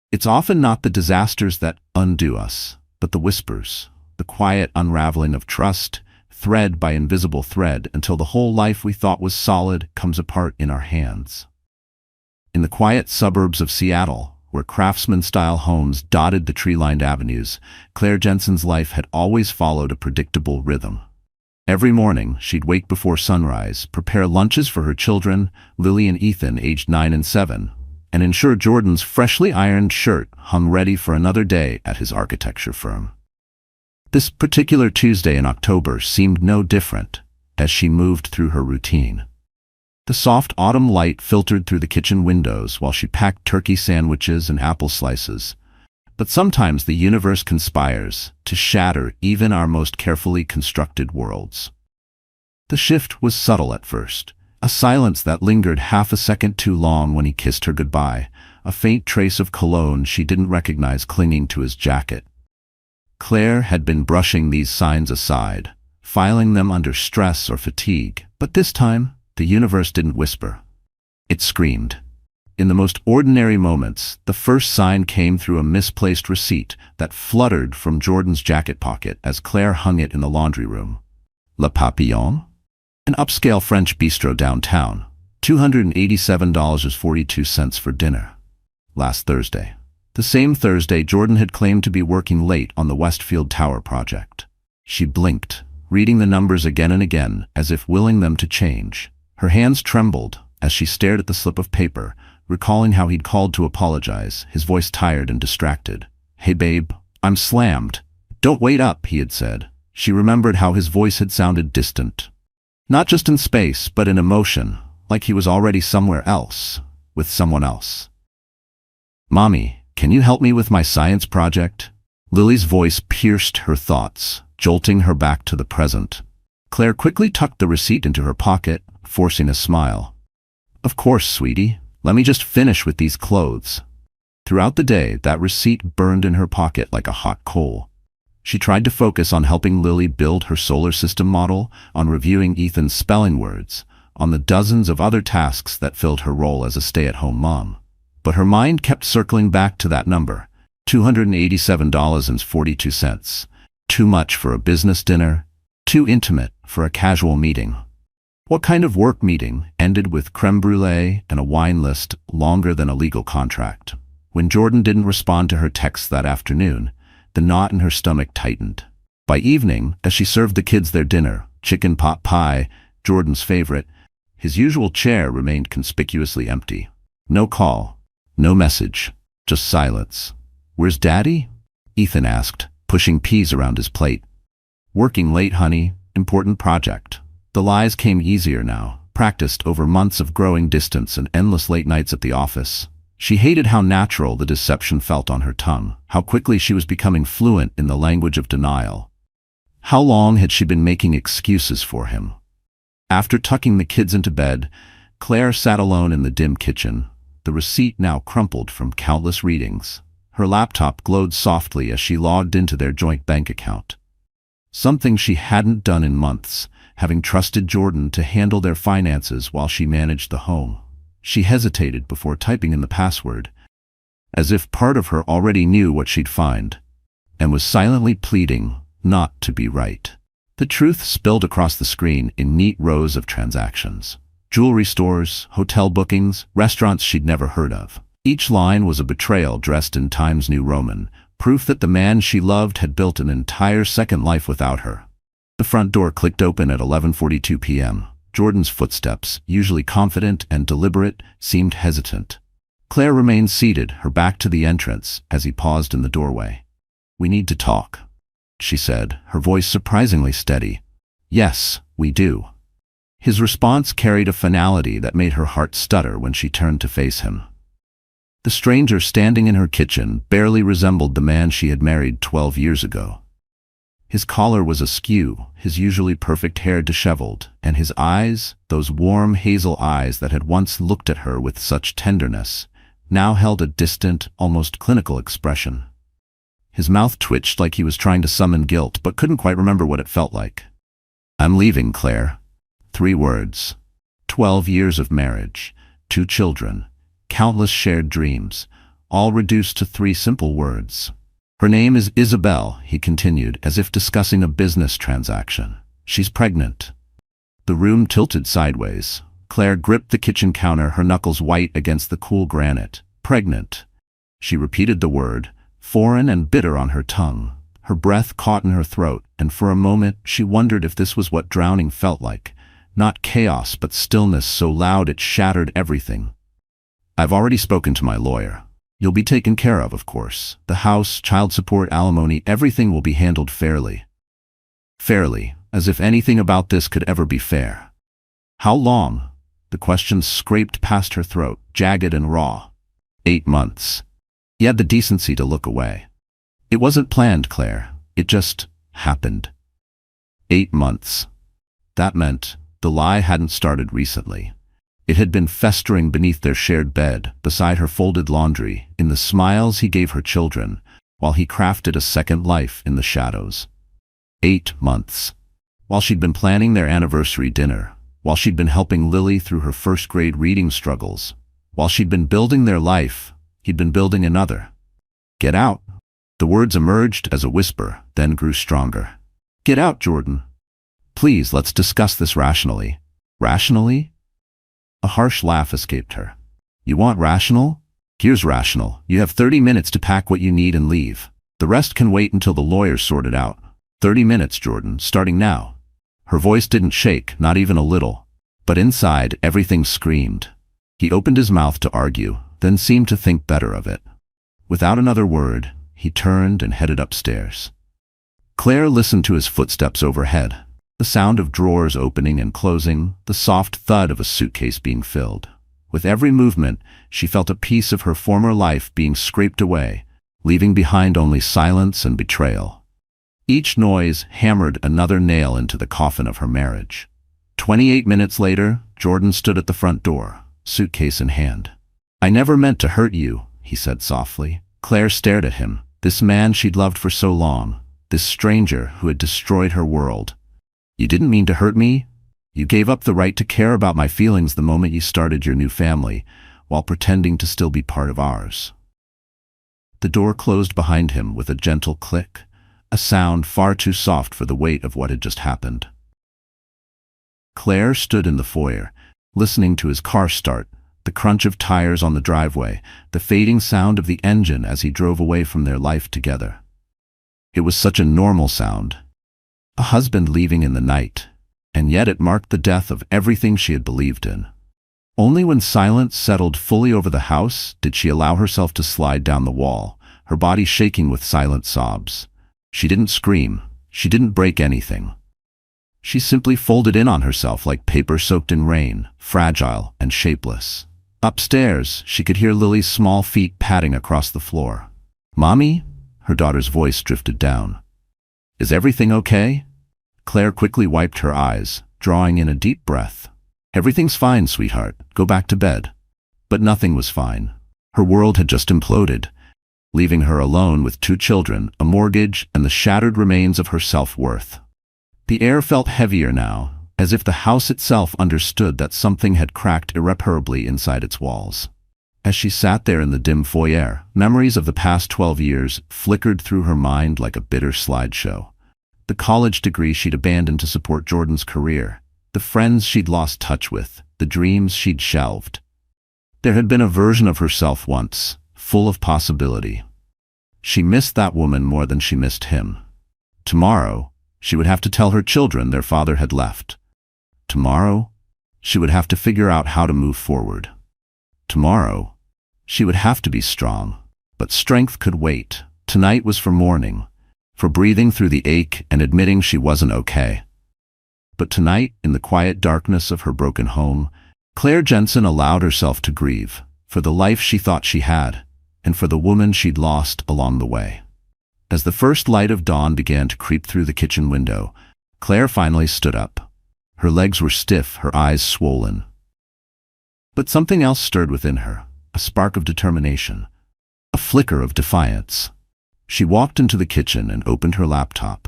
It's often not the disasters that undo us, but the whispers, the quiet unraveling of trust, thread by invisible thread, until the whole life we thought was solid comes apart in our hands. In the quiet suburbs of Seattle, where craftsman-style homes dotted the tree-lined avenues, Claire Jensen's life had always followed a predictable rhythm. Every morning, she'd wake before sunrise, prepare lunches for her children, Lily and Ethan, aged 9 and 7, and ensure Jordan's freshly ironed shirt hung ready for another day at his architecture firm. This particular Tuesday in October seemed no different as she moved through her routine. The soft autumn light filtered through the kitchen windows while she packed turkey sandwiches and apple slices. But sometimes the universe conspires to shatter even our most carefully constructed worlds. The shift was subtle at first, a silence that lingered half a second too long when he kissed her goodbye, a faint trace of cologne she didn't recognize clinging to his jacket. Claire had been brushing these signs aside, filing them under stress or fatigue, but this time, the universe didn't whisper. It screamed. In the most ordinary moments, the first sign came through a misplaced receipt that fluttered from Jordan's jacket pocket as Claire hung it in the laundry room. Le Papillon? An upscale French bistro downtown. $287.42 for dinner. Last Thursday. The same Thursday Jordan had claimed to be working late on the Westfield Tower project. She blinked, reading the numbers again and again as if willing them to change. Her hands trembled as she stared at the slip of paper, recalling how he'd called to apologize, his voice tired and distracted. "Hey babe, I'm slammed." "Don't wait up," he had said. She remembered how his voice had sounded distant. Not just in space, but in emotion, like he was already somewhere else, with someone else. "Mommy, can you help me with my science project?" Lily's voice pierced her thoughts, jolting her back to the present. Claire quickly tucked the receipt into her pocket, forcing a smile. "Of course, sweetie. Let me just finish with these clothes." Throughout the day, that receipt burned in her pocket like a hot coal. She tried to focus on helping Lily build her solar system model, on reviewing Ethan's spelling words, on the dozens of other tasks that filled her role as a stay-at-home mom. But her mind kept circling back to that number, $287.42. Too much for a business dinner, too intimate for a casual meeting. What kind of work meeting ended with creme brulee and a wine list longer than a legal contract? When Jordan didn't respond to her text that afternoon, the knot in her stomach tightened. By evening, as she served the kids their dinner, chicken pot pie, Jordan's favorite, his usual chair remained conspicuously empty. No call, no message, just silence. "Where's Daddy?" Ethan asked, pushing peas around his plate. "Working late, honey. Important project." The lies came easier now, practiced over months of growing distance and endless late nights at the office. She hated how natural the deception felt on her tongue, how quickly she was becoming fluent in the language of denial. How long had she been making excuses for him? After tucking the kids into bed, Claire sat alone in the dim kitchen, the receipt now crumpled from countless readings. Her laptop glowed softly as she logged into their joint bank account. Something she hadn't done in months, having trusted Jordan to handle their finances while she managed the home. She hesitated before typing in the password, as if part of her already knew what she'd find, and was silently pleading not to be right. The truth spilled across the screen in neat rows of transactions. Jewelry stores, hotel bookings, restaurants she'd never heard of. Each line was a betrayal dressed in Times New Roman, proof that the man she loved had built an entire second life without her. The front door clicked open at 11:42 p.m. Jordan's footsteps, usually confident and deliberate, seemed hesitant. Claire remained seated, her back to the entrance, as he paused in the doorway. "We need to talk," she said, her voice surprisingly steady. "Yes, we do." His response carried a finality that made her heart stutter when she turned to face him. The stranger standing in her kitchen barely resembled the man she had married 12 years ago. His collar was askew, his usually perfect hair disheveled, and his eyes, those warm hazel eyes that had once looked at her with such tenderness, now held a distant, almost clinical expression. His mouth twitched like he was trying to summon guilt, but couldn't quite remember what it felt like. "I'm leaving, Claire." 3 words. 12 years of marriage, 2 children, countless shared dreams, all reduced to 3 simple words. Her name is Isabel, he continued, as if discussing a business transaction. She's pregnant. The room tilted sideways. Claire gripped the kitchen counter, her knuckles white against the cool granite. Pregnant. She repeated the word, foreign and bitter on her tongue. Her breath caught in her throat, and for a moment she wondered if this was what drowning felt like. Not chaos, but stillness so loud it shattered everything. I've already spoken to my lawyer. You'll be taken care of course. The house, child support, alimony, everything will be handled fairly. Fairly, as if anything about this could ever be fair. How long? The question scraped past her throat, jagged and raw. 8 months. He had the decency to look away. It wasn't planned, Claire. It just happened. 8 months. That meant the lie hadn't started recently. It had been festering beneath their shared bed, beside her folded laundry, in the smiles he gave her children, while he crafted a second life in the shadows. 8 months. While she'd been planning their anniversary dinner, while she'd been helping Lily through her first-grade reading struggles, while she'd been building their life, he'd been building another. Get out. The words emerged as a whisper, then grew stronger. Get out, Jordan. Please, let's discuss this rationally. Rationally? A harsh laugh escaped her. You want rational? Here's rational. You have 30 minutes to pack what you need and leave. The rest can wait until the lawyers sort it out. 30 minutes, Jordan, starting now. Her voice didn't shake, not even a little. But inside, everything screamed. He opened his mouth to argue, then seemed to think better of it. Without another word, he turned and headed upstairs. Claire listened to his footsteps overhead. The sound of drawers opening and closing, the soft thud of a suitcase being filled. With every movement, she felt a piece of her former life being scraped away, leaving behind only silence and betrayal. Each noise hammered another nail into the coffin of her marriage. 28 minutes later, Jordan stood at the front door, suitcase in hand. I never meant to hurt you, he said softly. Claire stared at him, this man she'd loved for so long, this stranger who had destroyed her world. You didn't mean to hurt me? You gave up the right to care about my feelings the moment you started your new family, while pretending to still be part of ours. The door closed behind him with a gentle click, a sound far too soft for the weight of what had just happened. Claire stood in the foyer, listening to his car start, the crunch of tires on the driveway, the fading sound of the engine as he drove away from their life together. It was such a normal sound. A husband leaving in the night, and yet it marked the death of everything she had believed in. Only when silence settled fully over the house did she allow herself to slide down the wall, her body shaking with silent sobs. She didn't scream. She didn't break anything. She simply folded in on herself like paper soaked in rain, fragile and shapeless. Upstairs, she could hear Lily's small feet padding across the floor. Mommy? Her daughter's voice drifted down. Is everything okay? Claire quickly wiped her eyes, drawing in a deep breath. Everything's fine, sweetheart. Go back to bed. But nothing was fine. Her world had just imploded, leaving her alone with 2 children, a mortgage, and the shattered remains of her self-worth. The air felt heavier now, as if the house itself understood that something had cracked irreparably inside its walls. As she sat there in the dim foyer, memories of the past 12 years flickered through her mind like a bitter slideshow. The college degree she'd abandoned to support Jordan's career, the friends she'd lost touch with, the dreams she'd shelved. There had been a version of herself once, full of possibility. She missed that woman more than she missed him. Tomorrow, she would have to tell her children their father had left. Tomorrow, she would have to figure out how to move forward. Tomorrow, she would have to be strong, but strength could wait. Tonight was for mourning, for breathing through the ache and admitting she wasn't okay. But tonight, in the quiet darkness of her broken home, Claire Jensen allowed herself to grieve, for the life she thought she had, and for the woman she'd lost along the way. As the first light of dawn began to creep through the kitchen window, Claire finally stood up. Her legs were stiff, her eyes swollen. But something else stirred within her, a spark of determination, a flicker of defiance. She walked into the kitchen and opened her laptop.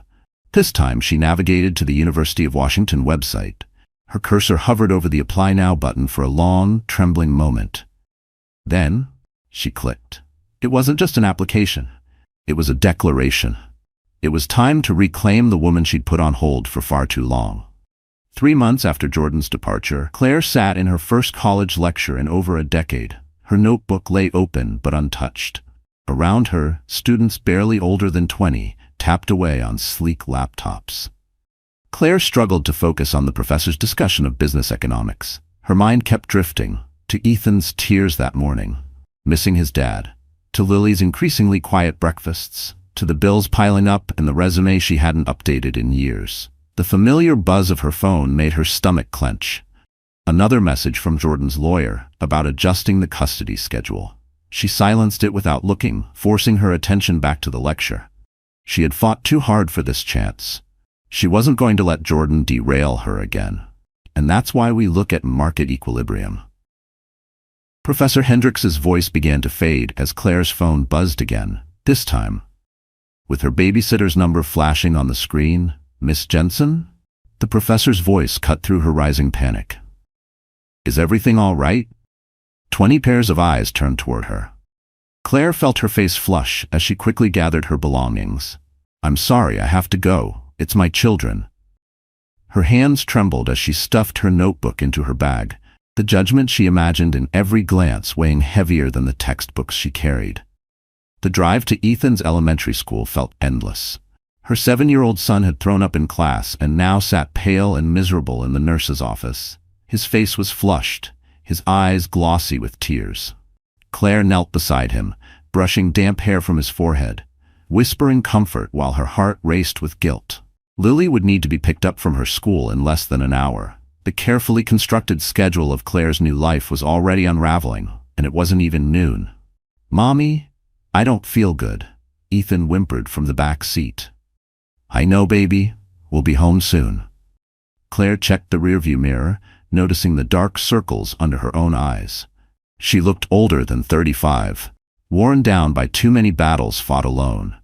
This time she navigated to the University of Washington website. Her cursor hovered over the Apply Now button for a long, trembling moment. Then, she clicked. It wasn't just an application. It was a declaration. It was time to reclaim the woman she'd put on hold for far too long. 3 months after Jordan's departure, Claire sat in her first college lecture in over a decade. Her notebook lay open but untouched. Around her, students barely older than 20 tapped away on sleek laptops. Claire struggled to focus on the professor's discussion of business economics. Her mind kept drifting to Ethan's tears that morning, missing his dad, to Lily's increasingly quiet breakfasts, to the bills piling up and the resume she hadn't updated in years. The familiar buzz of her phone made her stomach clench. Another message from Jordan's lawyer about adjusting the custody schedule. She silenced it without looking, forcing her attention back to the lecture. She had fought too hard for this chance. She wasn't going to let Jordan derail her again. And that's why we look at market equilibrium. Professor Hendricks's voice began to fade as Claire's phone buzzed again, this time with her babysitter's number flashing on the screen. Miss Jensen? The professor's voice cut through her rising panic. Is everything all right? 20 pairs of eyes turned toward her. Claire felt her face flush as she quickly gathered her belongings. I'm sorry, I have to go. It's my children. Her hands trembled as she stuffed her notebook into her bag, the judgment she imagined in every glance weighing heavier than the textbooks she carried. The drive to Ethan's elementary school felt endless. Her 7-year-old son had thrown up in class and now sat pale and miserable in the nurse's office. His face was flushed, his eyes glossy with tears. Claire knelt beside him, brushing damp hair from his forehead, whispering comfort while her heart raced with guilt. Lily would need to be picked up from her school in less than an hour. The carefully constructed schedule of Claire's new life was already unraveling, and it wasn't even noon. Mommy, I don't feel good, Ethan whimpered from the back seat. I know, baby. We'll be home soon. Claire checked the rearview mirror, noticing the dark circles under her own eyes. She looked older than 35, worn down by too many battles fought alone.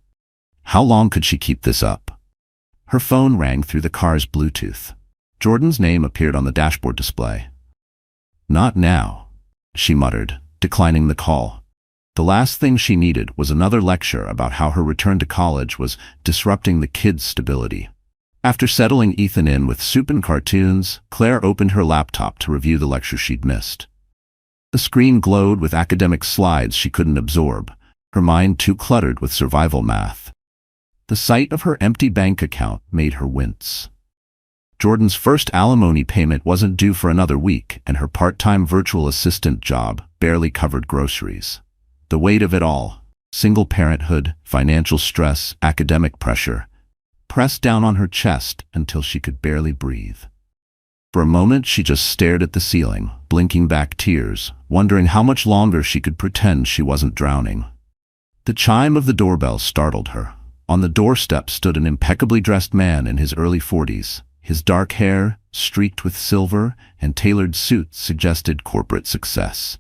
How long could she keep this up? Her phone rang through the car's Bluetooth. Jordan's name appeared on the dashboard display. Not now, she muttered, declining the call. The last thing she needed was another lecture about how her return to college was disrupting the kids' stability. After settling Ethan in with soup and cartoons, Claire opened her laptop to review the lecture she'd missed. The screen glowed with academic slides she couldn't absorb, her mind too cluttered with survival math. The sight of her empty bank account made her wince. Jordan's first alimony payment wasn't due for another week, and her part-time virtual assistant job barely covered groceries. The weight of it all, single parenthood, financial stress, academic pressure, pressed down on her chest until she could barely breathe. For a moment she just stared at the ceiling, blinking back tears, wondering how much longer she could pretend she wasn't drowning. The chime of the doorbell startled her. On the doorstep stood an impeccably dressed man in his early 40s. His dark hair, streaked with silver, and tailored suit suggested corporate success.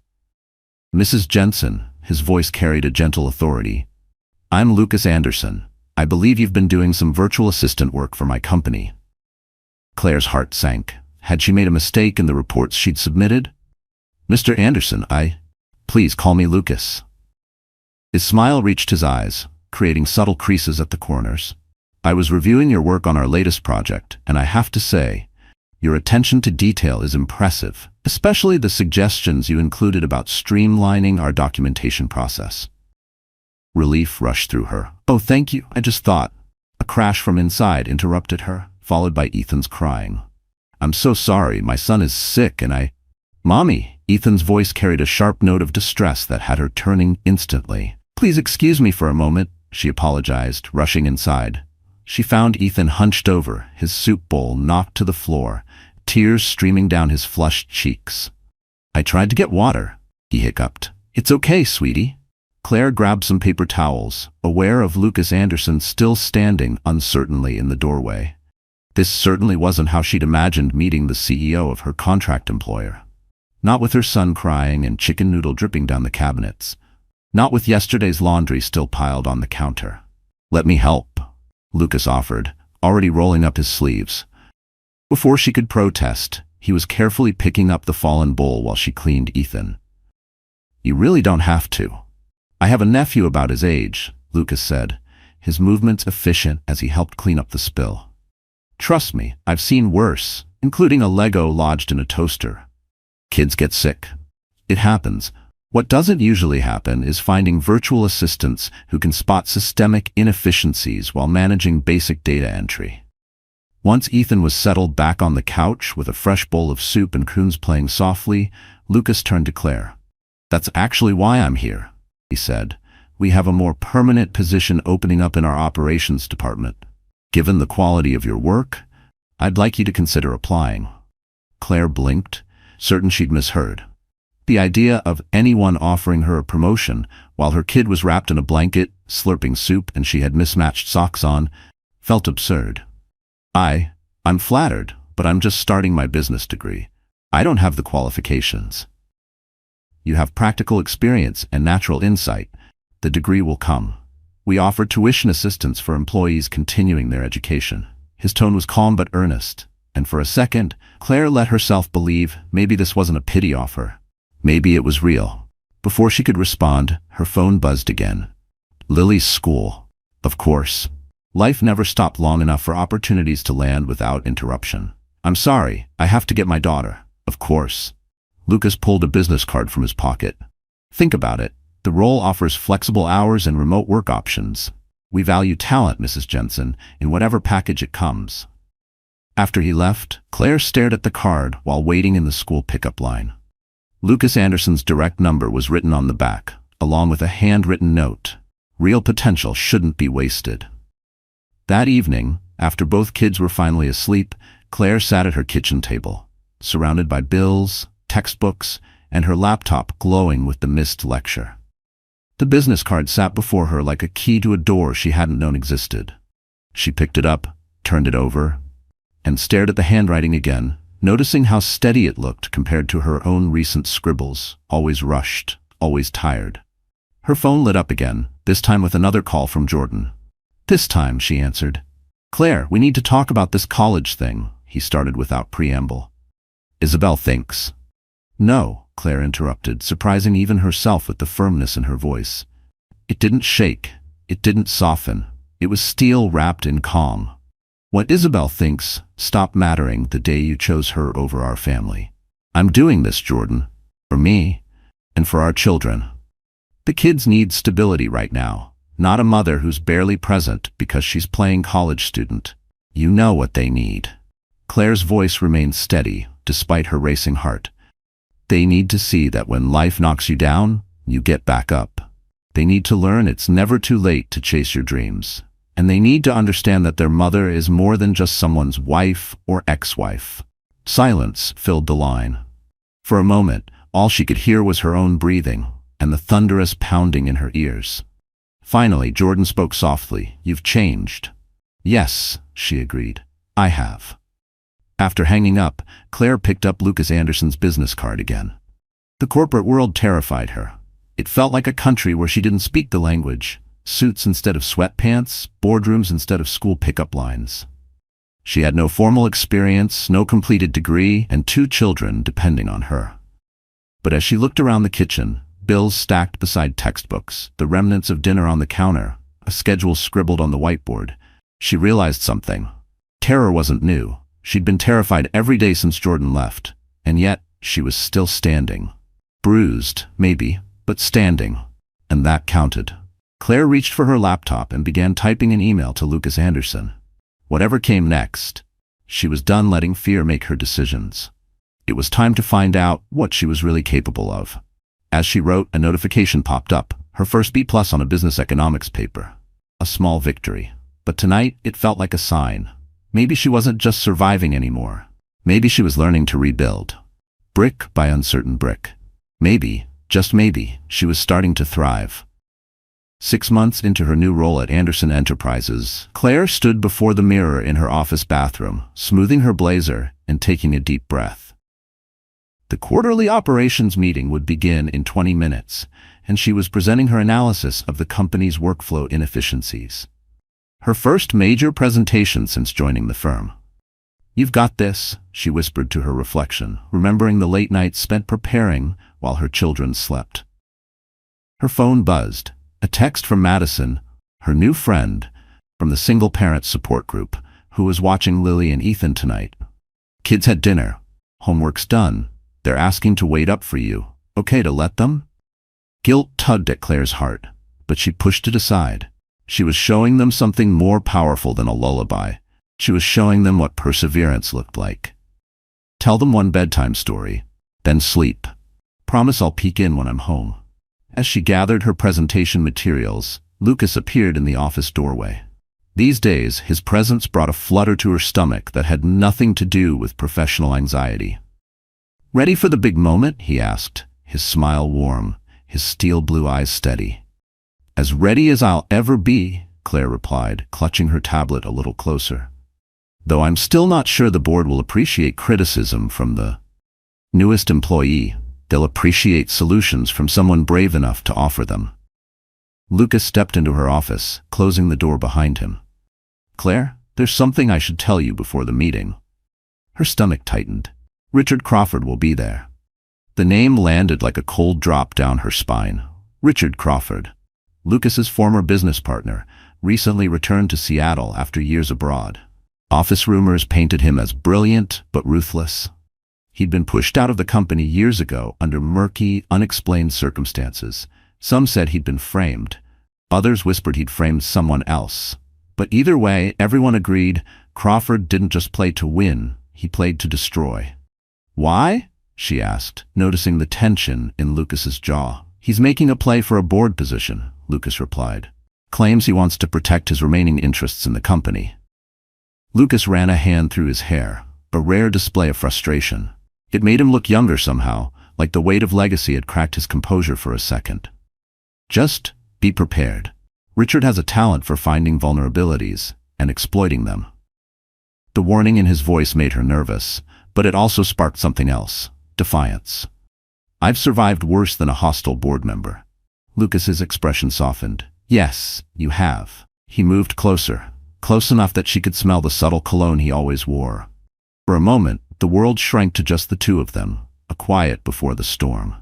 Mrs. Jensen, his voice carried a gentle authority. I'm Lucas Anderson. I believe you've been doing some virtual assistant work for my company. Claire's heart sank. Had she made a mistake in the reports she'd submitted? Mr. Anderson, please call me Lucas. His smile reached his eyes, creating subtle creases at the corners. I was reviewing your work on our latest project, and I have to say, your attention to detail is impressive, especially the suggestions you included about streamlining our documentation process. Relief rushed through her. Oh, thank you, I just thought. A crash from inside interrupted her, followed by Ethan's crying. I'm so sorry, my son is sick and Mommy! Ethan's voice carried a sharp note of distress that had her turning instantly. Please excuse me for a moment, she apologized, rushing inside. She found Ethan hunched over, his soup bowl knocked to the floor, tears streaming down his flushed cheeks. I tried to get water, he hiccuped. It's okay, sweetie. Claire grabbed some paper towels, aware of Lucas Anderson still standing uncertainly in the doorway. This certainly wasn't how she'd imagined meeting the CEO of her contract employer. Not with her son crying and chicken noodle dripping down the cabinets. Not with yesterday's laundry still piled on the counter. Let me help, Lucas offered, already rolling up his sleeves. Before she could protest, he was carefully picking up the fallen bowl while she cleaned Ethan. You really don't have to. I have a nephew about his age, Lucas said, his movements efficient as he helped clean up the spill. Trust me, I've seen worse, including a Lego lodged in a toaster. Kids get sick. It happens. What doesn't usually happen is finding virtual assistants who can spot systemic inefficiencies while managing basic data entry. Once Ethan was settled back on the couch with a fresh bowl of soup and Coons playing softly, Lucas turned to Claire. That's actually why I'm here, he said. We have a more permanent position opening up in our operations department. Given the quality of your work, I'd like you to consider applying. Claire blinked, certain she'd misheard. The idea of anyone offering her a promotion while her kid was wrapped in a blanket, slurping soup, and she had mismatched socks on, felt absurd. I'm flattered, but I'm just starting my business degree. I don't have the qualifications. You have practical experience and natural insight. The degree will come. We offer tuition assistance for employees continuing their education. His tone was calm but earnest, and for a second, Claire let herself believe maybe this wasn't a pity offer. Maybe it was real. Before she could respond, her phone buzzed again. Lily's school. Of course. Life never stopped long enough for opportunities to land without interruption. I'm sorry, I have to get my daughter. Of course. Lucas pulled a business card from his pocket. Think about it. The role offers flexible hours and remote work options. We value talent, Mrs. Jensen, in whatever package it comes. After he left, Claire stared at the card while waiting in the school pickup line. Lucas Anderson's direct number was written on the back, along with a handwritten note. Real potential shouldn't be wasted. That evening, after both kids were finally asleep, Claire sat at her kitchen table, surrounded by bills, textbooks, and her laptop glowing with the missed lecture. The business card sat before her like a key to a door she hadn't known existed. She picked it up, turned it over, and stared at the handwriting again, noticing how steady it looked compared to her own recent scribbles, always rushed, always tired. Her phone lit up again, this time with another call from Jordan. This time, she answered. Claire, we need to talk about this college thing, he started without preamble. Isabel thinks. No, Claire interrupted, surprising even herself with the firmness in her voice. It didn't shake. It didn't soften. It was steel wrapped in calm. What Isabel thinks stopped mattering the day you chose her over our family. I'm doing this, Jordan. For me, and for our children. The kids need stability right now, not a mother who's barely present because she's playing college student. You know what they need. Claire's voice remained steady, despite her racing heart. They need to see that when life knocks you down, you get back up. They need to learn it's never too late to chase your dreams. And they need to understand that their mother is more than just someone's wife or ex-wife. Silence filled the line. For a moment, all she could hear was her own breathing and the thunderous pounding in her ears. Finally, Jordan spoke softly. You've changed. Yes, she agreed. I have. After hanging up, Claire picked up Lucas Anderson's business card again. The corporate world terrified her. It felt like a country where she didn't speak the language. Suits instead of sweatpants, boardrooms instead of school pickup lines. She had no formal experience, no completed degree, and 2 children depending on her. But as she looked around the kitchen, bills stacked beside textbooks, the remnants of dinner on the counter, a schedule scribbled on the whiteboard, she realized something. Terror wasn't new. She'd been terrified every day since Jordan left, and yet she was still standing. Bruised, maybe, but standing. And that counted. Claire reached for her laptop and began typing an email to Lucas Anderson. Whatever came next, she was done letting fear make her decisions. It was time to find out what she was really capable of. As she wrote, a notification popped up, her first B+ on a business economics paper. A small victory. But tonight, it felt like a sign. Maybe she wasn't just surviving anymore. Maybe she was learning to rebuild. Brick by uncertain brick. Maybe, just maybe, she was starting to thrive. 6 months into her new role at Anderson Enterprises, Claire stood before the mirror in her office bathroom, smoothing her blazer and taking a deep breath. The quarterly operations meeting would begin in 20 minutes, and she was presenting her analysis of the company's workflow inefficiencies. Her first major presentation since joining the firm. You've got this, she whispered to her reflection, remembering the late nights spent preparing while her children slept. Her phone buzzed. A text from Madison, her new friend, from the single-parent support group, who was watching Lily and Ethan tonight. Kids had dinner. Homework's done. They're asking to wait up for you. Okay to let them? Guilt tugged at Claire's heart, but she pushed it aside. She was showing them something more powerful than a lullaby. She was showing them what perseverance looked like. Tell them one bedtime story, then sleep. Promise I'll peek in when I'm home. As she gathered her presentation materials, Lucas appeared in the office doorway. These days, his presence brought a flutter to her stomach that had nothing to do with professional anxiety. "Ready for the big moment?" he asked, his smile warm, his steel blue eyes steady. "As ready as I'll ever be," Claire replied, clutching her tablet a little closer. "Though I'm still not sure the board will appreciate criticism from the newest employee. They'll appreciate solutions from someone brave enough to offer them." Lucas stepped into her office, closing the door behind him. "Claire, there's something I should tell you before the meeting." Her stomach tightened. "Richard Crawford will be there." The name landed like a cold drop down her spine. Richard Crawford, Lucas's former business partner, recently returned to Seattle after years abroad. Office rumors painted him as brilliant but ruthless. He'd been pushed out of the company years ago under murky, unexplained circumstances. Some said he'd been framed. Others whispered he'd framed someone else. But either way, everyone agreed Crawford didn't just play to win, he played to destroy. "Why?" she asked, noticing the tension in Lucas's jaw. "He's making a play for a board position," Lucas replied. "Claims he wants to protect his remaining interests in the company." Lucas ran a hand through his hair, a rare display of frustration. It made him look younger somehow, like the weight of legacy had cracked his composure for a second. "Just be prepared. Richard has a talent for finding vulnerabilities and exploiting them." The warning in his voice made her nervous, but it also sparked something else, defiance. "I've survived worse than a hostile board member." Lucas's expression softened. "Yes, you have." He moved closer, close enough that she could smell the subtle cologne he always wore. For a moment, the world shrank to just the two of them, a quiet before the storm.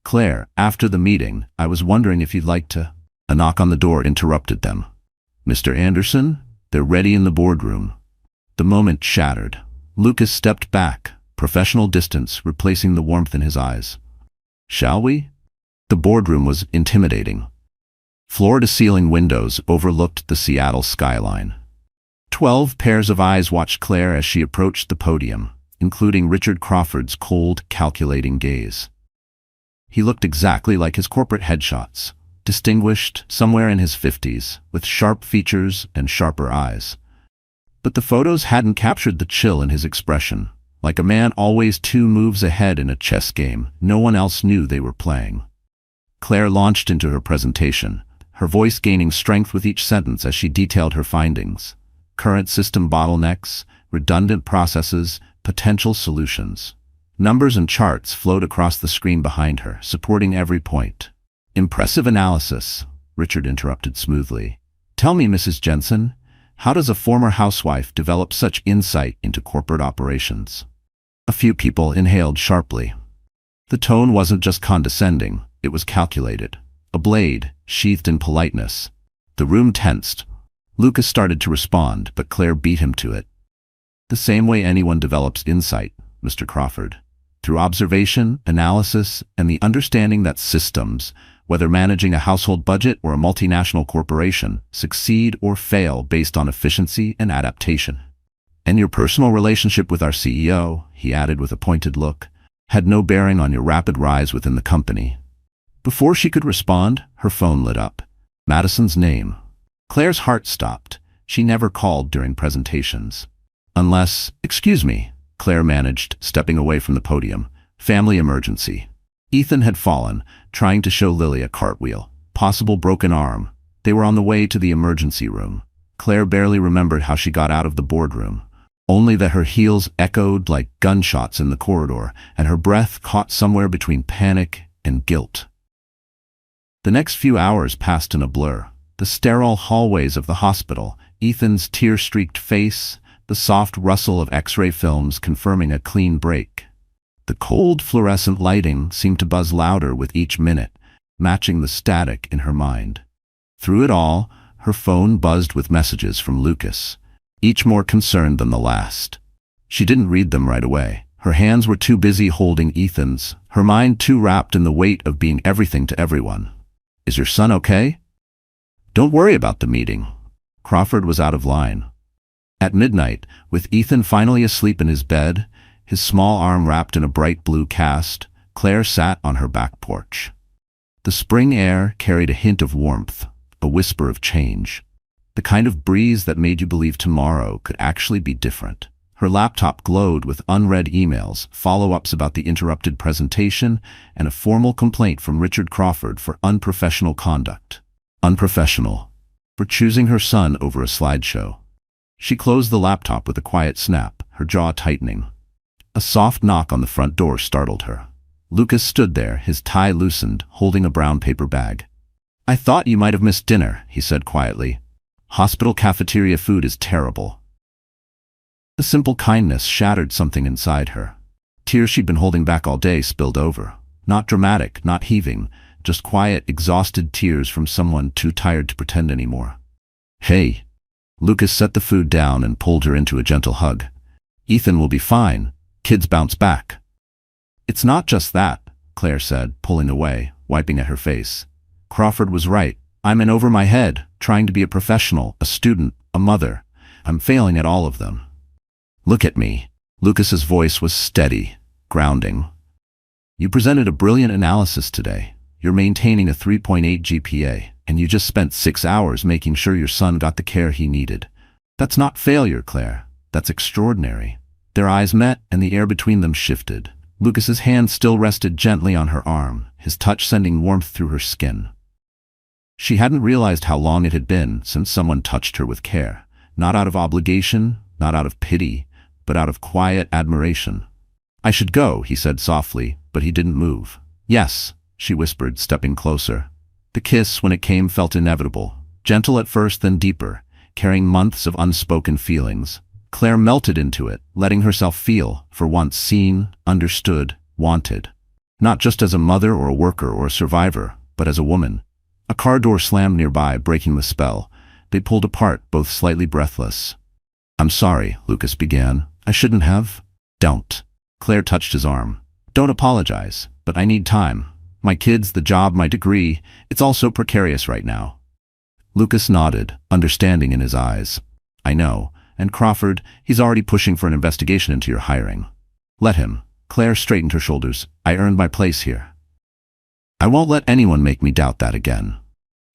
"Claire, after the meeting, I was wondering if you'd like to—" A knock on the door interrupted them. "Mr. Anderson, they're ready in the boardroom." The moment shattered. Lucas stepped back, professional distance replacing the warmth in his eyes. "Shall we?" The boardroom was intimidating. Floor-to-ceiling windows overlooked the Seattle skyline. 12 pairs of eyes watched Claire as she approached the podium, including Richard Crawford's cold, calculating gaze. He looked exactly like his corporate headshots, distinguished, somewhere in his 50s, with sharp features and sharper eyes. But the photos hadn't captured the chill in his expression. Like a man always 2 moves ahead in a chess game, no one else knew they were playing. Claire launched into her presentation, her voice gaining strength with each sentence as she detailed her findings. Current system bottlenecks, redundant processes, potential solutions. Numbers and charts flowed across the screen behind her, supporting every point. "Impressive analysis," Richard interrupted smoothly. "Tell me, Mrs. Jensen, how does a former housewife develop such insight into corporate operations?" A few people inhaled sharply. The tone wasn't just condescending, it was calculated. A blade, sheathed in politeness. The room tensed. Lucas started to respond, but Claire beat him to it. "The same way anyone develops insight, Mr. Crawford. Through observation, analysis, and the understanding that systems, whether managing a household budget or a multinational corporation, succeed or fail based on efficiency and adaptation. And your personal relationship with our CEO," he added with a pointed look, "had no bearing on your rapid rise within the company." Before she could respond, her phone lit up. Madison's name. Claire's heart stopped. She never called during presentations. "Unless, excuse me," Claire managed, stepping away from the podium. "Family emergency." Ethan had fallen, trying to show Lily a cartwheel. Possible broken arm. They were on the way to the emergency room. Claire barely remembered how she got out of the boardroom, only that her heels echoed like gunshots in the corridor, and her breath caught somewhere between panic and guilt. The next few hours passed in a blur. The sterile hallways of the hospital, Ethan's tear-streaked face, the soft rustle of X-ray films confirming a clean break. The cold fluorescent lighting seemed to buzz louder with each minute, matching the static in her mind. Through it all, her phone buzzed with messages from Lucas, each more concerned than the last. She didn't read them right away. Her hands were too busy holding Ethan's, her mind too wrapped in the weight of being everything to everyone. "Is your son okay?" "Don't worry about the meeting." Crawford was out of line. At midnight, with Ethan finally asleep in his bed, his small arm wrapped in a bright blue cast, Claire sat on her back porch. The spring air carried a hint of warmth, a whisper of change, the kind of breeze that made you believe tomorrow could actually be different. Her laptop glowed with unread emails, follow-ups about the interrupted presentation, and a formal complaint from Richard Crawford for unprofessional conduct. Unprofessional. For choosing her son over a slideshow. She closed the laptop with a quiet snap, her jaw tightening. A soft knock on the front door startled her. Lucas stood there, his tie loosened, holding a brown paper bag. "I thought you might have missed dinner," he said quietly. "Hospital cafeteria food is terrible." The simple kindness shattered something inside her. Tears she'd been holding back all day spilled over. Not dramatic, not heaving, just quiet, exhausted tears from someone too tired to pretend anymore. "Hey." Lucas set the food down and pulled her into a gentle hug. "Ethan will be fine. Kids bounce back." "It's not just that," Claire said, pulling away, wiping at her face. "Crawford was right. I'm in over my head, trying to be a professional, a student, a mother. I'm failing at all of them." "Look at me." Lucas's voice was steady, grounding. "You presented a brilliant analysis today. You're maintaining a 3.8 GPA, and you just spent 6 hours making sure your son got the care he needed. That's not failure, Claire. That's extraordinary." Their eyes met, and the air between them shifted. Lucas's hand still rested gently on her arm, his touch sending warmth through her skin. She hadn't realized how long it had been since someone touched her with care, not out of obligation, not out of pity, but out of quiet admiration. "I should go," he said softly, but he didn't move. "Yes," she whispered, stepping closer. The kiss, when it came, felt inevitable, gentle at first, then deeper, carrying months of unspoken feelings. Claire melted into it, letting herself feel, for once, seen, understood, wanted. Not just as a mother or a worker or a survivor, but as a woman. A car door slammed nearby, breaking the spell. They pulled apart, both slightly breathless. "I'm sorry," Lucas began. "I shouldn't have." "Don't." Claire touched his arm. "Don't apologize, but I need time. My kids, the job, my degree, it's all so precarious right now." Lucas nodded, understanding in his eyes. "I know. And Crawford, he's already pushing for an investigation into your hiring." "Let him." Claire straightened her shoulders. "I earned my place here. I won't let anyone make me doubt that again."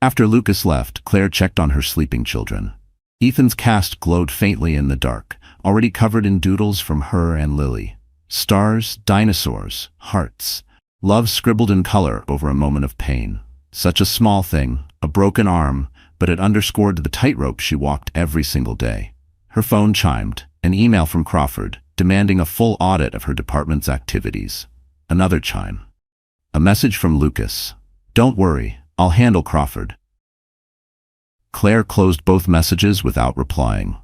After Lucas left, Claire checked on her sleeping children. Ethan's cast glowed faintly in the dark, already covered in doodles from her and Lily. Stars, dinosaurs, hearts. Love scribbled in color over a moment of pain. Such a small thing, a broken arm, but it underscored the tightrope she walked every single day. Her phone chimed, an email from Crawford, demanding a full audit of her department's activities. Another chime. A message from Lucas. "Don't worry, I'll handle Crawford." Claire closed both messages without replying.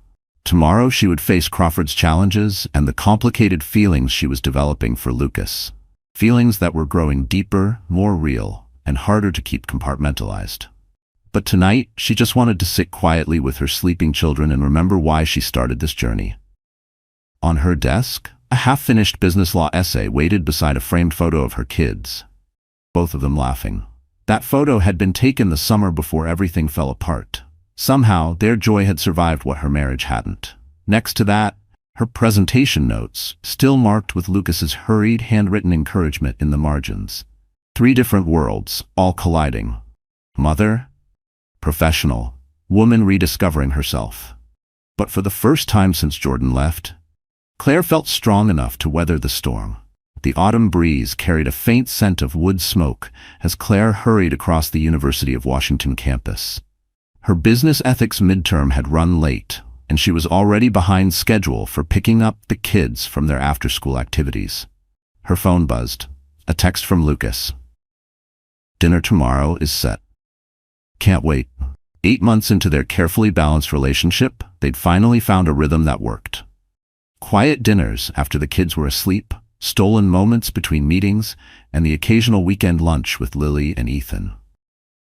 Tomorrow she would face Crawford's challenges and the complicated feelings she was developing for Lucas. Feelings that were growing deeper, more real, and harder to keep compartmentalized. But tonight, she just wanted to sit quietly with her sleeping children and remember why she started this journey. On her desk, a half-finished business law essay waited beside a framed photo of her kids, both of them laughing. That photo had been taken the summer before everything fell apart. Somehow, their joy had survived what her marriage hadn't. Next to that, her presentation notes, still marked with Lucas's hurried, handwritten encouragement in the margins. 3 different worlds, all colliding. Mother, professional, woman rediscovering herself. But for the first time since Jordan left, Claire felt strong enough to weather the storm. The autumn breeze carried a faint scent of wood smoke as Claire hurried across the University of Washington campus. Her business ethics midterm had run late, and she was already behind schedule for picking up the kids from their after-school activities. Her phone buzzed. A text from Lucas. "Dinner tomorrow is set. Can't wait." 8 months into their carefully balanced relationship, they'd finally found a rhythm that worked. Quiet dinners after the kids were asleep, stolen moments between meetings, and the occasional weekend lunch with Lily and Ethan.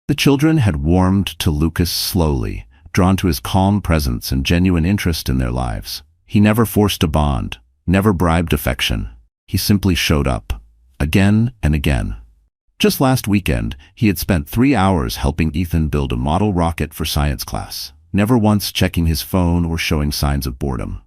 The children had warmed to Lucas slowly, drawn to his calm presence and genuine interest in their lives. He never forced a bond, never bribed affection. He simply showed up, again and again. Just last weekend, he had spent 3 hours helping Ethan build a model rocket for science class, never once checking his phone or showing signs of boredom.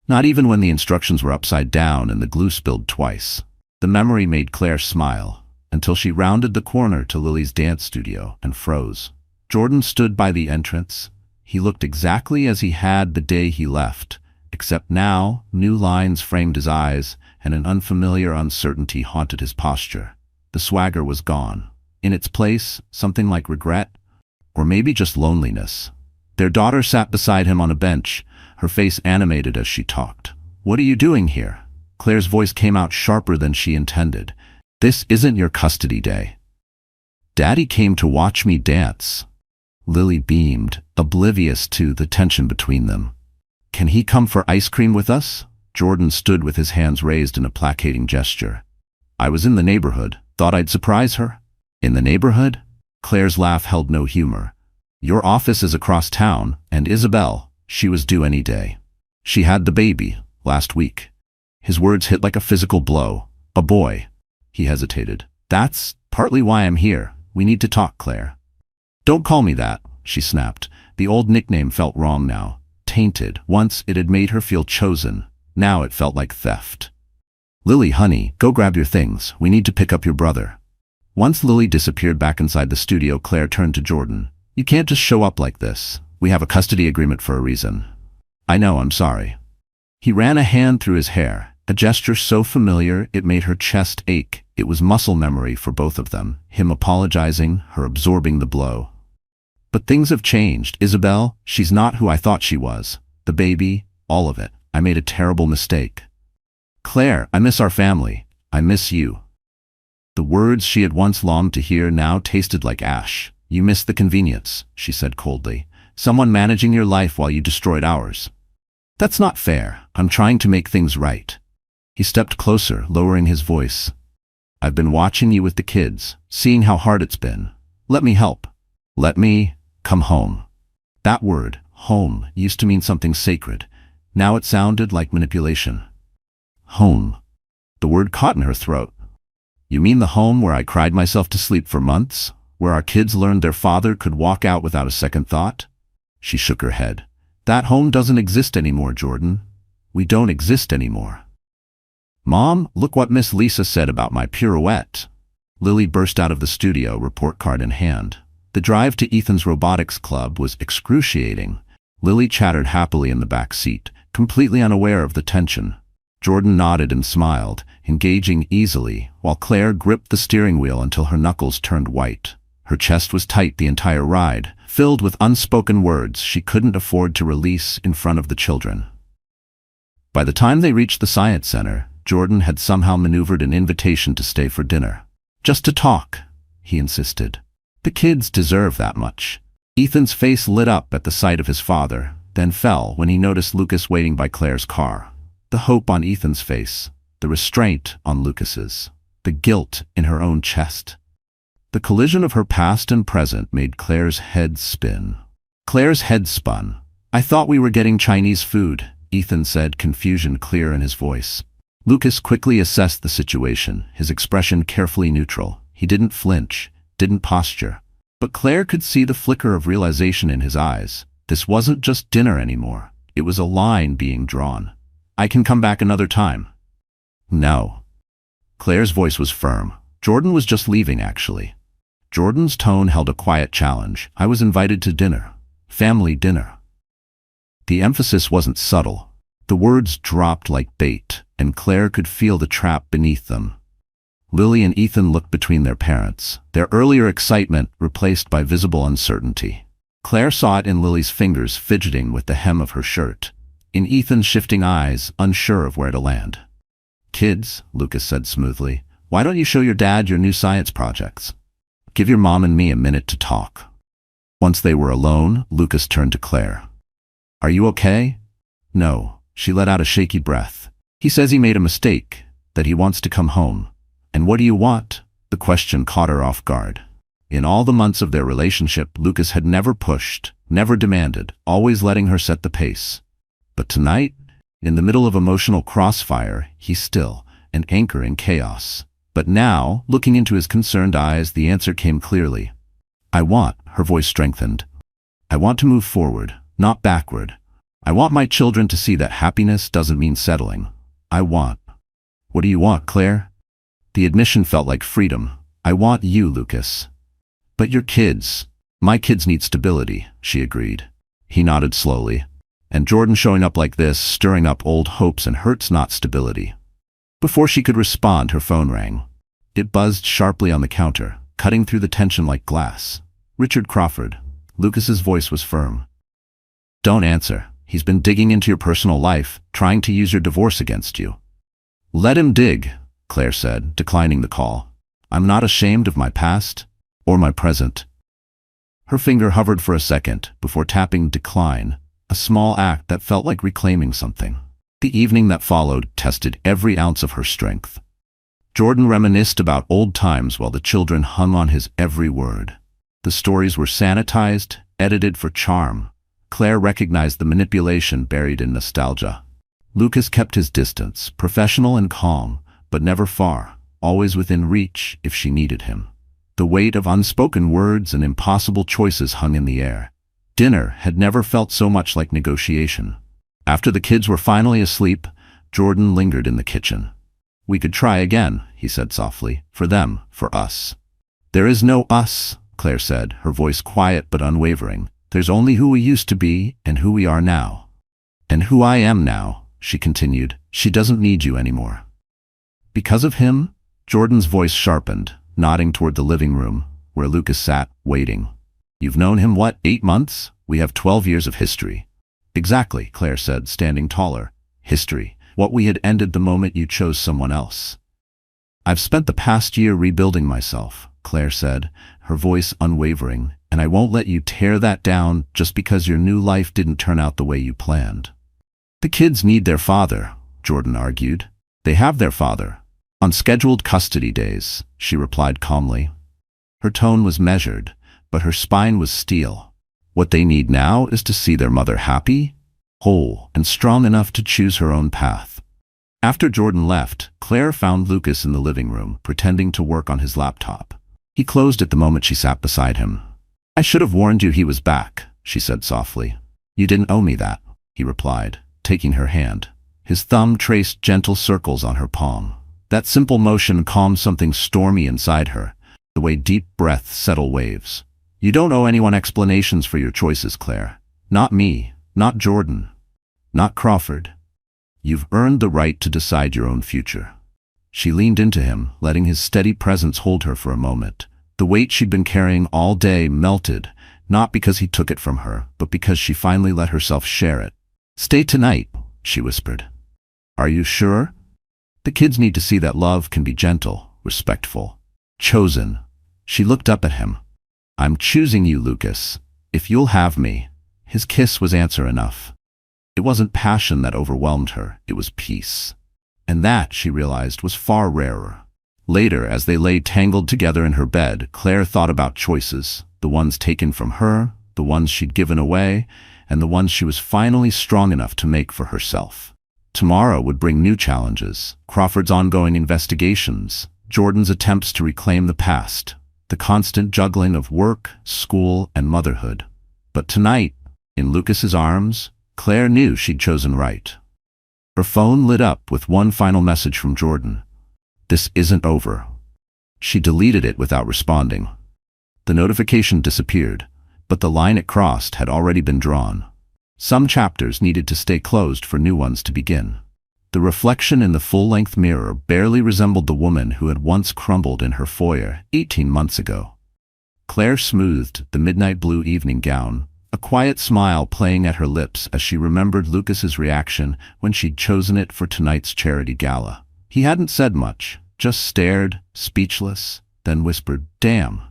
Not even when the instructions were upside down and the glue spilled twice. The memory made Claire smile, until she rounded the corner to Lily's dance studio and froze. Jordan stood by the entrance. He looked exactly as he had the day he left, except now new lines framed his eyes and an unfamiliar uncertainty haunted his posture. The swagger was gone. In its place, something like regret, or maybe just loneliness. Their daughter sat beside him on a bench, her face animated as she talked. "What are you doing here?" Claire's voice came out sharper than she intended. "This isn't your custody day." "Daddy came to watch me dance." Lily beamed, oblivious to the tension between them. "Can he come for ice cream with us?" Jordan stood with his hands raised in a placating gesture. "I was in the neighborhood. Thought I'd surprise her." "In the neighborhood?" Claire's laugh held no humor. "Your office is across town, and Isabel, she was due any day. She had the baby, last week." His words hit like a physical blow. "A boy." He hesitated. "That's partly why I'm here. We need to talk, Claire." "Don't call me that," she snapped. The old nickname felt wrong now. Tainted. Once it had made her feel chosen. Now it felt like theft. "Lily, honey, go grab your things. We need to pick up your brother." Once Lily disappeared back inside the studio, Claire turned to Jordan. "You can't just show up like this. We have a custody agreement for a reason." "I know, I'm sorry." He ran a hand through his hair, a gesture so familiar it made her chest ache. It was muscle memory for both of them, him apologizing, her absorbing the blow. "But things have changed, Isabel. She's not who I thought she was. The baby, all of it. I made a terrible mistake. Claire, I miss our family. I miss you." The words she had once longed to hear now tasted like ash. "You miss the convenience," she said coldly. "Someone managing your life while you destroyed ours. That's not fair. I'm trying to make things right." He stepped closer, lowering his voice. "I've been watching you with the kids, seeing how hard it's been. Let me help. Let me come home." That word, home, used to mean something sacred. Now it sounded like manipulation. Home. The word caught in her throat. "You mean the home where I cried myself to sleep for months? Where our kids learned their father could walk out without a second thought?" She shook her head. "That home doesn't exist anymore, Jordan. We don't exist anymore." "Mom, look what Miss Lisa said about my pirouette." Lily burst out of the studio, report card in hand. The drive to Ethan's robotics club was excruciating. Lily chattered happily in the back seat, completely unaware of the tension. Jordan nodded and smiled, engaging easily, while Claire gripped the steering wheel until her knuckles turned white. Her chest was tight the entire ride, filled with unspoken words she couldn't afford to release in front of the children. By the time they reached the science center, Jordan had somehow maneuvered an invitation to stay for dinner. "Just to talk," he insisted. "The kids deserve that much." Ethan's face lit up at the sight of his father, then fell when he noticed Lucas waiting by Claire's car. The hope on Ethan's face, the restraint on Lucas's, the guilt in her own chest. The collision of her past and present made Claire's head spin. Claire's head spun. "I thought we were getting Chinese food," Ethan said, confusion clear in his voice. Lucas quickly assessed the situation, his expression carefully neutral. He didn't flinch, didn't posture. But Claire could see the flicker of realization in his eyes. This wasn't just dinner anymore. It was a line being drawn. "I can come back another time." "No." Claire's voice was firm. Jordan was just leaving, actually. Jordan's tone held a quiet challenge. "I was invited to dinner. Family dinner." The emphasis wasn't subtle. The words dropped like bait, and Claire could feel the trap beneath them. Lily and Ethan looked between their parents, their earlier excitement replaced by visible uncertainty. Claire saw it in Lily's fingers fidgeting with the hem of her shirt, in Ethan's shifting eyes, unsure of where to land. "Kids," Lucas said smoothly, "why don't you show your dad your new science projects? Give your mom and me a minute to talk." Once they were alone, Lucas turned to Claire. "Are you okay?" "No." She let out a shaky breath. "He says he made a mistake, that he wants to come home." "And what do you want?" The question caught her off guard. In all the months of their relationship, Lucas had never pushed, never demanded, always letting her set the pace. But tonight, in the middle of emotional crossfire, he's still an anchor in chaos. But now, looking into his concerned eyes, the answer came clearly. Her voice strengthened. I want to move forward, not backward. I want my children to see that happiness doesn't mean settling. What do you want, Claire? The admission felt like freedom. I want you, Lucas. But your kids. My kids need stability, she agreed. He nodded slowly. And Jordan showing up like this, stirring up old hopes and hurts, not stability. Before she could respond, her phone rang. It buzzed sharply on the counter, cutting through the tension like glass. Richard Crawford. Lucas's voice was firm. Don't answer. He's been digging into your personal life, trying to use your divorce against you. Let him dig, Claire said, declining the call. I'm not ashamed of my past or my present. Her finger hovered for a second before tapping decline, a small act that felt like reclaiming something. The evening that followed tested every ounce of her strength. Jordan reminisced about old times while the children hung on his every word. The stories were sanitized, edited for charm. Claire recognized the manipulation buried in nostalgia. Lucas kept his distance, professional and calm, but never far, always within reach if she needed him. The weight of unspoken words and impossible choices hung in the air. Dinner had never felt so much like negotiation. After the kids were finally asleep, Jordan lingered in the kitchen. We could try again, he said softly. For them, for us. There is no us, Claire said, her voice quiet but unwavering. There's only who we used to be and who we are now. And who I am now, she continued. She doesn't need you anymore. Because of him? Jordan's voice sharpened, nodding toward the living room, where Lucas sat, waiting. You've known him, 8 months? We have 12 years of history. Exactly, Claire said, standing taller. History. What we had ended the moment you chose someone else. I've spent the past year rebuilding myself, Claire said, her voice unwavering, and I won't let you tear that down just because your new life didn't turn out the way you planned. The kids need their father, Jordan argued. They have their father. On scheduled custody days, she replied calmly. Her tone was measured, but her spine was steel. What they need now is to see their mother happy, whole, and strong enough to choose her own path. After Jordan left, Claire found Lucas in the living room, pretending to work on his laptop. He closed it the moment she sat beside him. I should have warned you he was back, she said softly. You didn't owe me that, he replied, taking her hand. His thumb traced gentle circles on her palm. That simple motion calmed something stormy inside her, the way deep breaths settle waves. You don't owe anyone explanations for your choices, Claire. Not me, not Jordan, not Crawford. You've earned the right to decide your own future. She leaned into him, letting his steady presence hold her for a moment. The weight she'd been carrying all day melted, not because he took it from her, but because she finally let herself share it. Stay tonight, she whispered. Are you sure? The kids need to see that love can be gentle, respectful, chosen. She looked up at him. I'm choosing you, Lucas. If you'll have me. His kiss was answer enough. It wasn't passion that overwhelmed her, it was peace. And that, she realized, was far rarer. Later, as they lay tangled together in her bed, Claire thought about choices, the ones taken from her, the ones she'd given away, and the ones she was finally strong enough to make for herself. Tomorrow would bring new challenges, Crawford's ongoing investigations, Jordan's attempts to reclaim the past, the constant juggling of work, school, and motherhood. But tonight, in Lucas's arms, Claire knew she'd chosen right. Her phone lit up with one final message from Jordan. This isn't over. She deleted it without responding. The notification disappeared, but the line it crossed had already been drawn. Some chapters needed to stay closed for new ones to begin. The reflection in the full-length mirror barely resembled the woman who had once crumbled in her foyer 18 months ago. Claire smoothed the midnight blue evening gown, a quiet smile playing at her lips as she remembered Lucas's reaction when she'd chosen it for tonight's charity gala. He hadn't said much, just stared, speechless, then whispered, "Damn."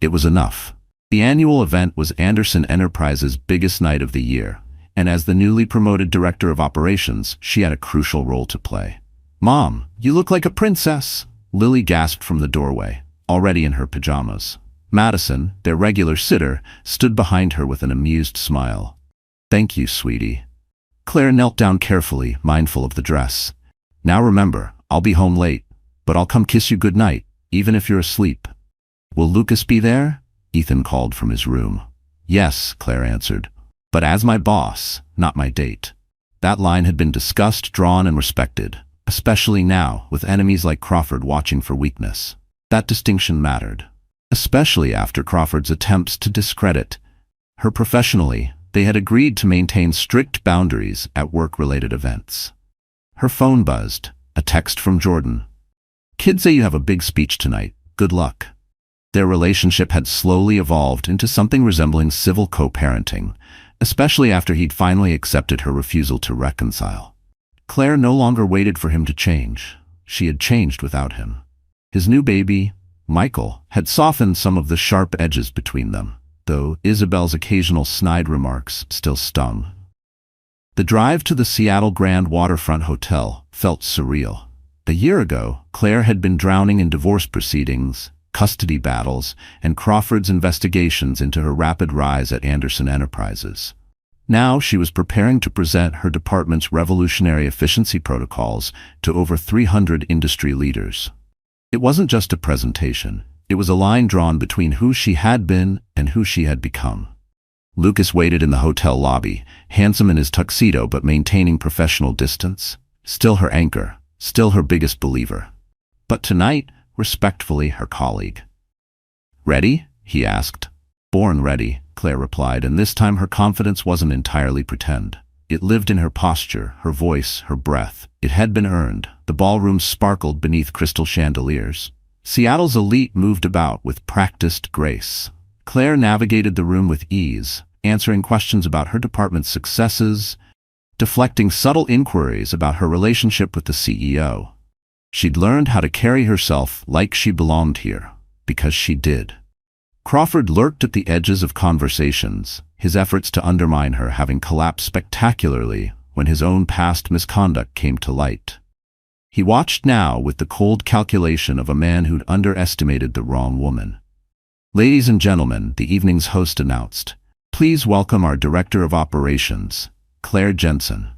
It was enough. The annual event was Anderson Enterprises' biggest night of the year, and as the newly promoted director of operations, she had a crucial role to play. "Mom, you look like a princess," Lily gasped from the doorway, already in her pajamas. Madison, their regular sitter, stood behind her with an amused smile. "Thank you, sweetie." Claire knelt down carefully, mindful of the dress. "Now remember, I'll be home late, but I'll come kiss you goodnight, even if you're asleep." "Will Lucas be there?" Ethan called from his room. "Yes," Claire answered, "but as my boss, not my date." That line had been discussed, drawn, and respected, especially now, with enemies like Crawford watching for weakness. That distinction mattered, especially after Crawford's attempts to discredit her professionally. They had agreed to maintain strict boundaries at work-related events. Her phone buzzed, a text from Jordan. "Kids say you have a big speech tonight. Good luck." Their relationship had slowly evolved into something resembling civil co-parenting, especially after he'd finally accepted her refusal to reconcile. Claire no longer waited for him to change. She had changed without him. His new baby, Michael, had softened some of the sharp edges between them, though Isabel's occasional snide remarks still stung. The drive to the Seattle Grand Waterfront Hotel felt surreal. A year ago, Claire had been drowning in divorce proceedings, custody battles, and Crawford's investigations into her rapid rise at Anderson Enterprises. Now she was preparing to present her department's revolutionary efficiency protocols to over 300 industry leaders. It wasn't just a presentation. It was a line drawn between who she had been and who she had become. Lucas waited in the hotel lobby, handsome in his tuxedo but maintaining professional distance. Still her anchor, still her biggest believer. But tonight, respectfully, her colleague. "Ready?" he asked. "Born ready," Claire replied, and this time her confidence wasn't entirely pretend. It lived in her posture, her voice, her breath. It had been earned. The ballroom sparkled beneath crystal chandeliers. Seattle's elite moved about with practiced grace. Claire navigated the room with ease, answering questions about her department's successes, deflecting subtle inquiries about her relationship with the CEO. She'd learned how to carry herself like she belonged here, because she did. Crawford lurked at the edges of conversations, his efforts to undermine her having collapsed spectacularly when his own past misconduct came to light. He watched now with the cold calculation of a man who'd underestimated the wrong woman. "Ladies and gentlemen," the evening's host announced, "please welcome our Director of Operations, Claire Jensen."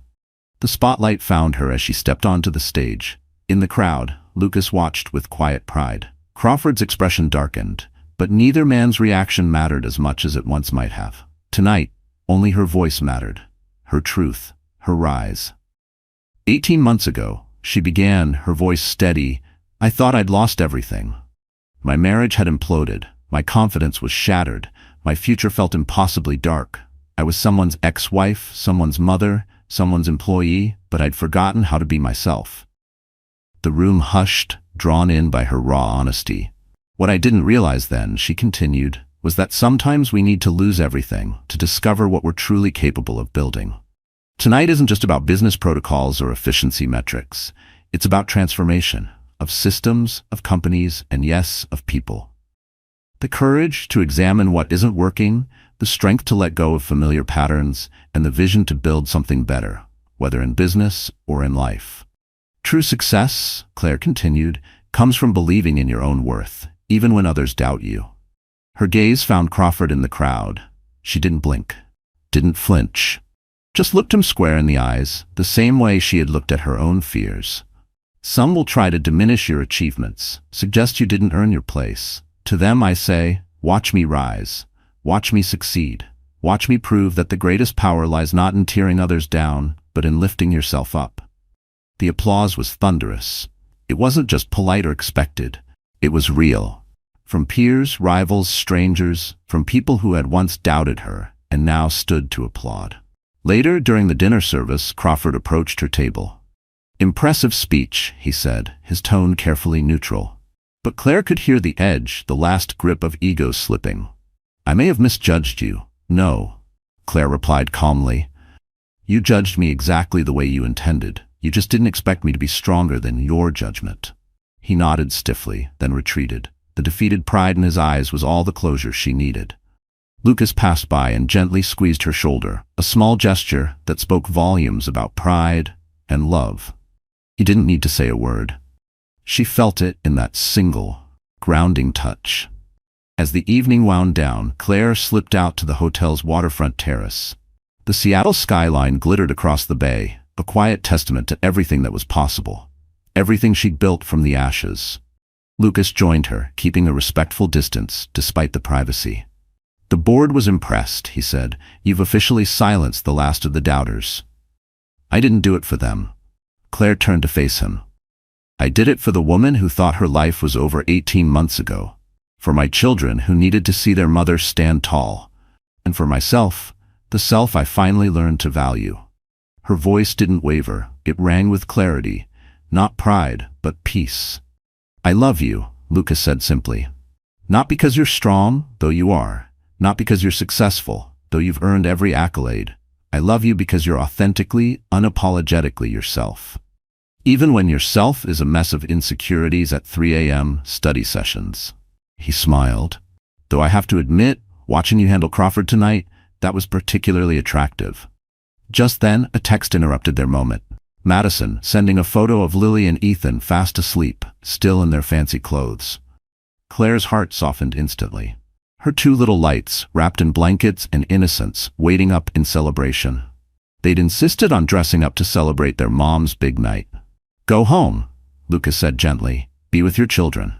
The spotlight found her as she stepped onto the stage. In the crowd, Lucas watched with quiet pride. Crawford's expression darkened, but neither man's reaction mattered as much as it once might have. Tonight, only her voice mattered, her truth, her rise. 18 months ago, she began, her voice steady. "I thought I'd lost everything. My marriage had imploded, my confidence was shattered, my future felt impossibly dark. I was someone's ex-wife, someone's mother, someone's employee, but I'd forgotten how to be myself." The room hushed, drawn in by her raw honesty. "What I didn't realize then," she continued, "was that sometimes we need to lose everything to discover what we're truly capable of building. Tonight isn't just about business protocols or efficiency metrics. It's about transformation, of systems, of companies, and yes, of people. The courage to examine what isn't working, the strength to let go of familiar patterns, and the vision to build something better, whether in business or in life. True success," Claire continued, "comes from believing in your own worth, even when others doubt you." Her gaze found Crawford in the crowd. She didn't blink, didn't flinch, just looked him square in the eyes, the same way she had looked at her own fears. "Some will try to diminish your achievements, suggest you didn't earn your place. To them I say, watch me rise, watch me succeed, watch me prove that the greatest power lies not in tearing others down, but in lifting yourself up." The applause was thunderous. It wasn't just polite or expected. It was real. From peers, rivals, strangers, from people who had once doubted her and now stood to applaud. Later, during the dinner service, Crawford approached her table. "Impressive speech," he said, his tone carefully neutral. But Claire could hear the edge, the last grip of ego slipping. "I may have misjudged you." "No," Claire replied calmly. "You judged me exactly the way you intended. You just didn't expect me to be stronger than your judgment." He nodded stiffly, then retreated. The defeated pride in his eyes was all the closure she needed. Lucas passed by and gently squeezed her shoulder, a small gesture that spoke volumes about pride and love. He didn't need to say a word. She felt it in that single, grounding touch. As the evening wound down, Claire slipped out to the hotel's waterfront terrace. The Seattle skyline glittered across the bay, a quiet testament to everything that was possible. Everything she'd built from the ashes. Lucas joined her, keeping a respectful distance despite the privacy. "The board was impressed," he said. "You've officially silenced the last of the doubters." "I didn't do it for them." Claire turned to face him. "I did it for the woman who thought her life was over 18 months ago. For my children who needed to see their mother stand tall. And for myself, the self I finally learned to value." Her voice didn't waver. It rang with clarity, not pride, but peace. "I love you," Lucas said simply. "Not because you're strong, though you are. Not because you're successful, though you've earned every accolade. I love you because you're authentically, unapologetically yourself. Even when yourself is a mess of insecurities at 3 a.m. study sessions." He smiled. "Though I have to admit, watching you handle Crawford tonight, that was particularly attractive." Just then, a text interrupted their moment. Madison sending a photo of Lily and Ethan fast asleep, still in their fancy clothes. Claire's heart softened instantly. Her two little lights, wrapped in blankets and innocence, waiting up in celebration. They'd insisted on dressing up to celebrate their mom's big night. "Go home," Lucas said gently. "Be with your children."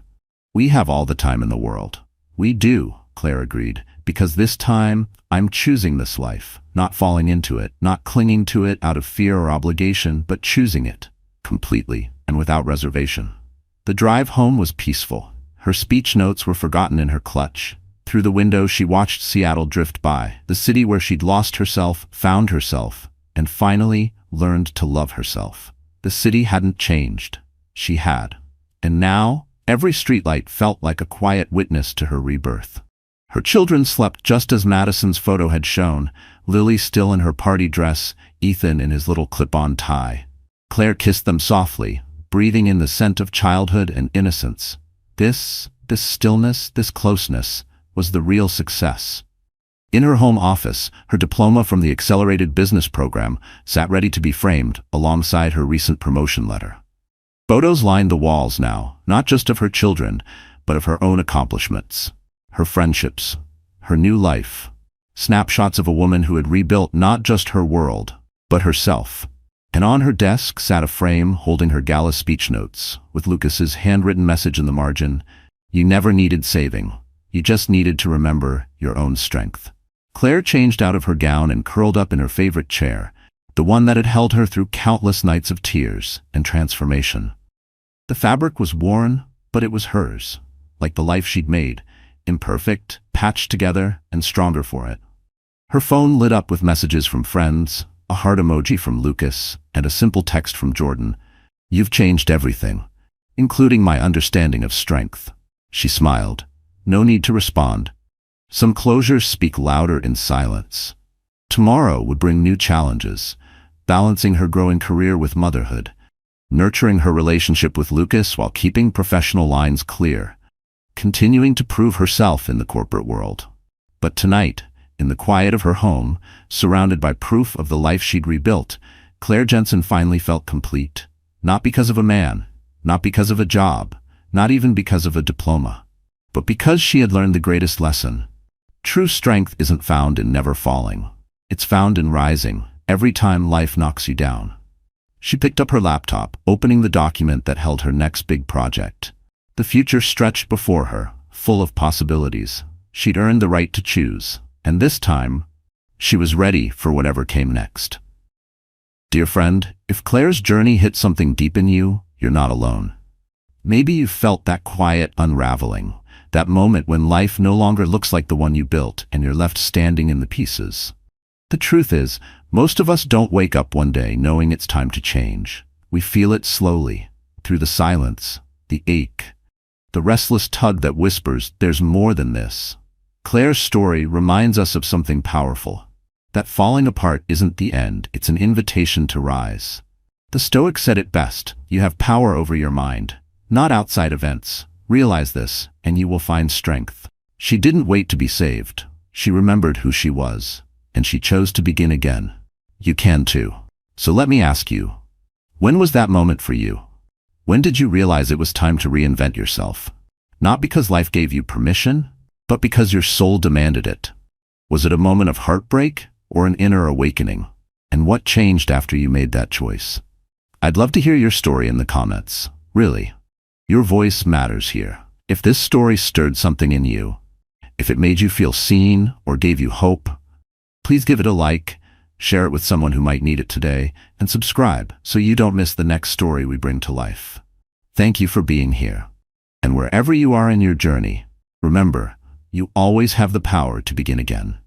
"We have all the time in the world." "We do," Claire agreed, "because this time, I'm choosing this life, not falling into it, not clinging to it out of fear or obligation, but choosing it, completely and without reservation." The drive home was peaceful. Her speech notes were forgotten in her clutch. Through the window she watched Seattle drift by, the city where she'd lost herself, found herself, and finally learned to love herself. The city hadn't changed. She had. And now, every streetlight felt like a quiet witness to her rebirth. Her children slept just as Madison's photo had shown, Lily still in her party dress, Ethan in his little clip-on tie. Claire kissed them softly, breathing in the scent of childhood and innocence. This stillness, this closeness, was the real success. In her home office, her diploma from the accelerated business program sat ready to be framed alongside her recent promotion letter. Photos lined the walls now, not just of her children, but of her own accomplishments, her friendships, her new life. Snapshots of a woman who had rebuilt not just her world, but herself. And on her desk sat a frame holding her gala speech notes, with Lucas's handwritten message in the margin: "You never needed saving. You just needed to remember your own strength." Claire changed out of her gown and curled up in her favorite chair, the one that had held her through countless nights of tears and transformation. The fabric was worn, but it was hers, like the life she'd made, imperfect, patched together, and stronger for it. Her phone lit up with messages from friends, a heart emoji from Lucas, and a simple text from Jordan. "You've changed everything, including my understanding of strength." She smiled. No need to respond. Some closures speak louder in silence. Tomorrow would bring new challenges, balancing her growing career with motherhood, nurturing her relationship with Lucas while keeping professional lines clear, continuing to prove herself in the corporate world. But tonight, in the quiet of her home, surrounded by proof of the life she'd rebuilt, Claire Jensen finally felt complete. Not because of a man, not because of a job, not even because of a diploma, but because she had learned the greatest lesson. True strength isn't found in never falling. It's found in rising, every time life knocks you down. She picked up her laptop, opening the document that held her next big project. The future stretched before her, full of possibilities. She'd earned the right to choose, and this time, she was ready for whatever came next. Dear friend, if Claire's journey hit something deep in you, you're not alone. Maybe you've felt that quiet unraveling, that moment when life no longer looks like the one you built and you're left standing in the pieces. The truth is, most of us don't wake up one day knowing it's time to change. We feel it slowly, through the silence, the ache, the restless tug that whispers, "There's more than this." Claire's story reminds us of something powerful. That falling apart isn't the end, it's an invitation to rise. The Stoics said it best: you have power over your mind, not outside events. Realize this, and you will find strength. She didn't wait to be saved. She remembered who she was, and she chose to begin again. You can too. So let me ask you, when was that moment for you? When did you realize it was time to reinvent yourself? Not because life gave you permission, but because your soul demanded it. Was it a moment of heartbreak or an inner awakening? And what changed after you made that choice? I'd love to hear your story in the comments. Really, your voice matters here. If this story stirred something in you, if it made you feel seen or gave you hope, please give it a like, share it with someone who might need it today, and subscribe so you don't miss the next story we bring to life. Thank you for being here. And wherever you are in your journey, remember, you always have the power to begin again.